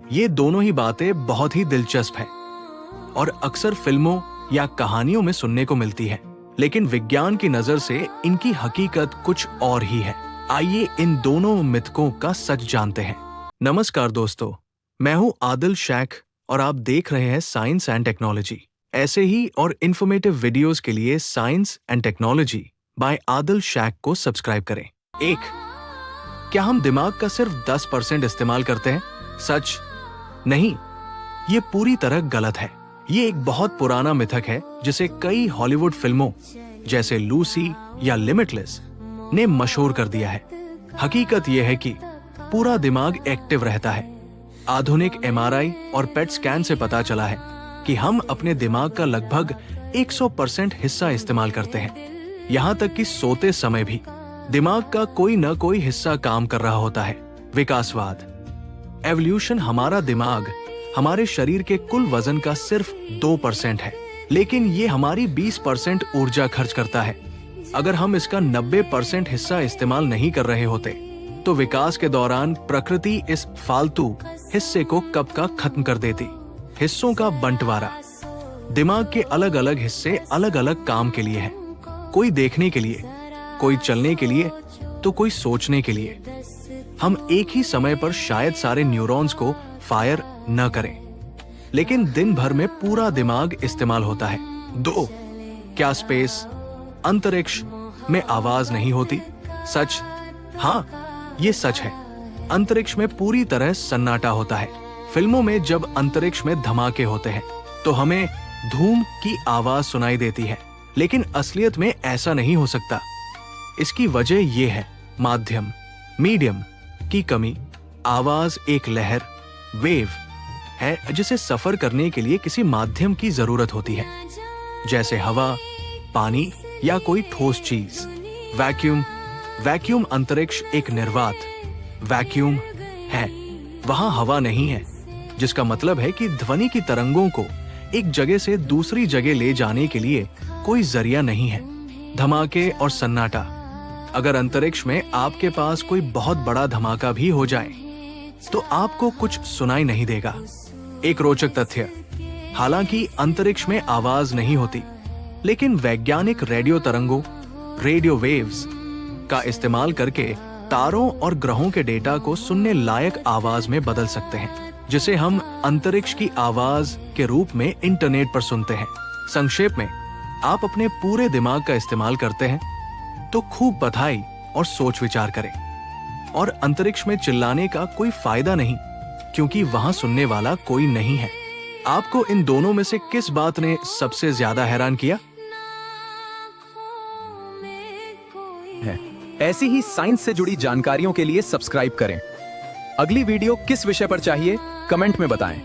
ये दोनों ही बातें बहुत ही दिलचस्प हैं और अक्सर फिल्मों या कहानियों में सुनने को मिलती है, लेकिन विज्ञान की नजर से इनकी हकीकत कुछ और ही है। आइए इन दोनों मिथकों का सच जानते हैं। नमस्कार दोस्तों, मैं हूं आदिल शेख और आप देख रहे हैं साइंस एंड टेक्नोलॉजी। ऐसे ही और इन्फॉर्मेटिव वीडियोस के लिए science and technology by Adil Shaikh को सब्सक्राइब करें। 1. क्या हम दिमाग का सिर्फ 10% इस्तेमाल करते हैं? सच नहीं, ये पूरी तरह गलत है। ये एक बहुत पुराना मिथक है जिसे कई हॉलीवुड फिल्मों जैसे लूसी या लिमिटलेस ने मशहूर कर दिया है। हकीकत यह है कि पूरा दिमाग एक्टिव रहता है। आधुनिक MRI और पेट स्कैन से पता चला है कि हम अपने दिमाग का लगभग 100% हिस्सा इस्तेमाल करते हैं। यहाँ तक कि सोते समय भी दिमाग का कोई न कोई हिस्सा काम कर रहा होता है। विकासवाद एवोल्यूशन हमारा दिमाग हमारे शरीर के कुल वजन का सिर्फ 2% है, लेकिन ये हमारी 20% ऊर्जा खर्च करता है। अगर हम इसका 90% हिस्सा इस्तेमाल नहीं कर रहे होते तो विकास के दौरान प्रकृति इस फालतू हिस्से को कब का खत्म कर देती। हिस्सों का बंटवारा दिमाग के अलग अलग हिस्से अलग अलग काम के लिए हैं। कोई देखने के लिए, कोई चलने के लिए, तो कोई सोचने के लिए। हम एक ही समय पर शायद सारे न्यूरॉन्स को फायर न करें, लेकिन दिन भर में पूरा दिमाग इस्तेमाल होता है। 2. क्या स्पेस अंतरिक्ष में आवाज नहीं होती? सच हाँ, ये सच है। अंतरिक्ष में पूरी तरह सन्नाटा होता है। फिल्मों में जब अंतरिक्ष में धमाके होते हैं तो हमें धूम की आवाज सुनाई देती है, लेकिन असलियत में ऐसा नहीं हो सकता। इसकी वजह यह है माध्यम मीडियम की कमी। आवाज एक लहर वेव है जिसे सफर करने के लिए किसी माध्यम की जरूरत होती है, जैसे हवा, पानी या कोई ठोस चीज। वैक्यूम अंतरिक्ष एक निर्वात वैक्यूम है, वहां हवा नहीं है, जिसका मतलब है कि ध्वनि की तरंगों को एक जगह से दूसरी जगह ले जाने के लिए कोई जरिया नहीं है। धमाके और सन्नाटा अगर अंतरिक्ष में आपके पास कोई बहुत बड़ा धमाका भी हो जाए तो आपको कुछ सुनाई नहीं देगा। एक रोचक तथ्य, हालांकि अंतरिक्ष में आवाज नहीं होती, लेकिन वैज्ञानिक रेडियो तरंगों रेडियो वेव्स का इस्तेमाल करके तारों और ग्रहों के डेटा को सुनने लायक आवाज में बदल सकते हैं, जिसे हम अंतरिक्ष की आवाज के रूप में इंटरनेट पर सुनते हैं। संक्षेप में, आप अपने पूरे दिमाग का इस्तेमाल करते हैं तो खूब बधाई और सोच विचार करें। और अंतरिक्ष में चिल्लाने का कोई फायदा नहीं, क्योंकि वहां सुनने वाला कोई नहीं है। आपको इन दोनों में से किस बात ने सबसे ज्यादा हैरान किया? ऐसी ही साइंस से जुड़ी जानकारियों के लिए सब्सक्राइब करें। अगली वीडियो किस विषय पर चाहिए, कमेंट में बताएं।